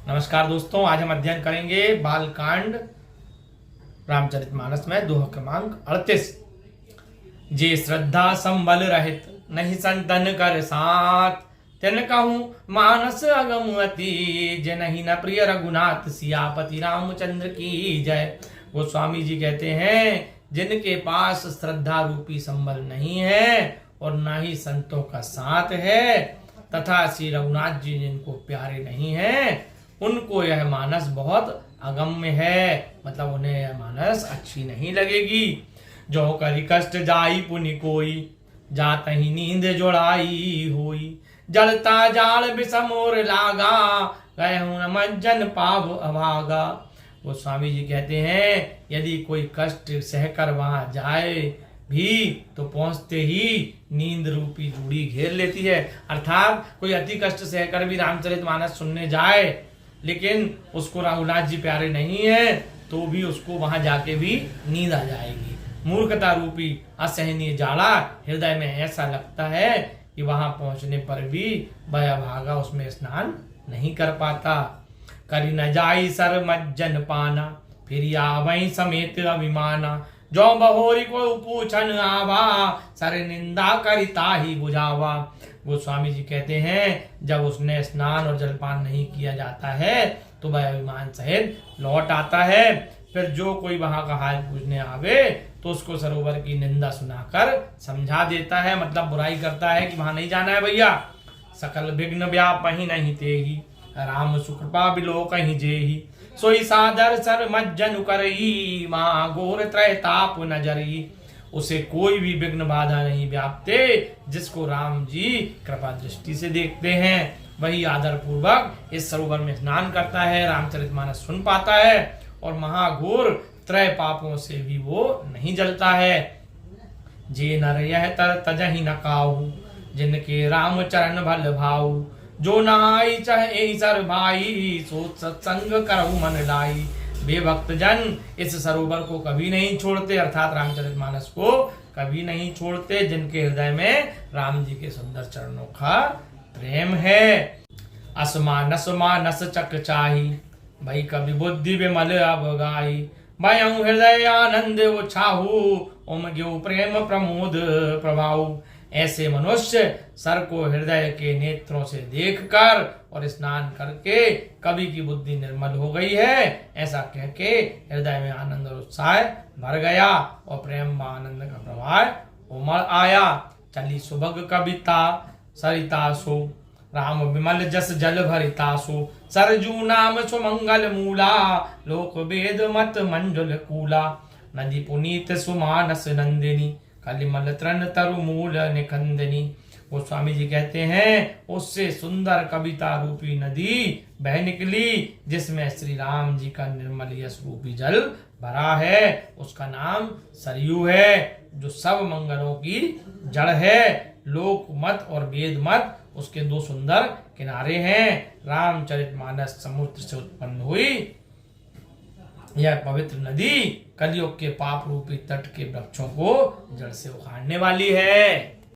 नमस्कार दोस्तों, आज हम अध्ययन करेंगे बालकांड रामचरितमानस में दोहा क्रमांक 38। जे श्रद्धा संबल रहित नहीं संतन कर साथ, तिन कहूँ मानस अगम अति, जे नहीं न प्रिय रघुनाथ, सियापति रामचंद्र की जय। गोस्वामी जी कहते हैं, जिनके पास श्रद्धा रूपी संबल नहीं है और न ही संतों का साथ है तथा श्री रघुनाथ जी जिनको प्यारे नहीं है, उनको यह मानस बहुत अगम्य है, मतलब उन्हें यह मानस अच्छी नहीं लगेगी। जो करी कष्ट जाई पुनि कोई, जात ही नींद जोड़ाई होई, जलता जाल बिसमोर लागा, गए हूं मज्जन पाव अभागा। वो स्वामी जी कहते हैं, यदि कोई कष्ट सहकर वहां जाए भी तो पहुंचते ही नींद रूपी जूड़ी घेर लेती है। अर्थात कोई अति कष्ट सहकर भी रामचरितमानस सुनने जाए, लेकिन उसको रघुनाथ जी प्यारे नहीं है, तो भी उसको वहां जाके भी नींद आ जाएगी। मूर्खता रूपी असहनीय जाला हृदय में ऐसा लगता है कि वहां पहुंचने पर भी भया भागा उसमें स्नान नहीं कर पाता। करी न जाई सर मज्जन पाना, फिर आवई समेत अभिमाना, जो बहोरी को पूछन आवा, सर निंदा करिता ही बुझावा। गोस्वामी जी कहते हैं, जब उसने स्नान और जलपान नहीं किया जाता है तो वह अभिमान सहित लौट आता है। फिर जो कोई वहां का हाल पूछने आवे तो उसको सरोवर की निंदा सुनाकर समझा देता है, मतलब बुराई करता है कि वहां नहीं जाना है भैया। सकल विघ्न व्यापहि नहीं तेहि, राम सुकृपा बिलो कहीं जेहि, सोई सादर सर मज्जन करई, माँ घोर त्रैताप नजरी। उसे कोई भी विघ्न बाधा नहीं व्यापते, जिसको राम जी कृपा दृष्टि से देखते हैं वही आदर पूर्वक इस सरोवर में स्नान करता है, रामचरितमानस सुन पाता है और महाघोर त्रय पापों से भी वो नहीं जलता है। जे नर यह तर तजहि न काहू, जिनके राम चरण भल भाऊ, जो नहाई चाहे सर भाई, सो सत्संग करहु मन लाई। वे भक्त जन इस सरोवर को कभी नहीं छोड़ते, अर्थात रामचरितमानस को कभी नहीं छोड़ते, जिनके हृदय में राम जी के सुंदर चरणों का प्रेम है। असमानस मानस चक चाही, भाई कभी बुद्धि विमल अवगाई, भयउ हृदय आनंद उछाहू, उमग्यो प्रेम प्रमोद प्रभाऊ। ऐसे मनुष्य सर को हृदय के नेत्रों से देखकर और स्नान करके कवि की बुद्धि निर्मल हो गई है, ऐसा कह के हृदय में आनंद और उत्साह भर गया और प्रेम व आनंद का प्रवाह उमड़ आया। चली सुभग कविता सरितासु, राम विमल जस जल भरितासु, सरजू नाम सुमंगल मूला, लोक वेद मत मंजुल कूला। नदी पुनीत सुमानस नंदिनी, कलिमल तृण तरु मूल निकंदनी। वो स्वामी जी कहते हैं, उससे सुंदर कविता रूपी नदी बह निकली, जिसमें श्री राम जी का निर्मल यश रूपी जल भरा है। उसका नाम सरयू है, जो सब मंगलों की जड़ है। लोक मत और वेद मत उसके दो सुंदर किनारे हैं। रामचरितमानस समुद्र से उत्पन्न हुई यह पवित्र नदी कलयुग के पाप रूपी तट के वृक्षों को जड़ से उखाड़ने वाली है।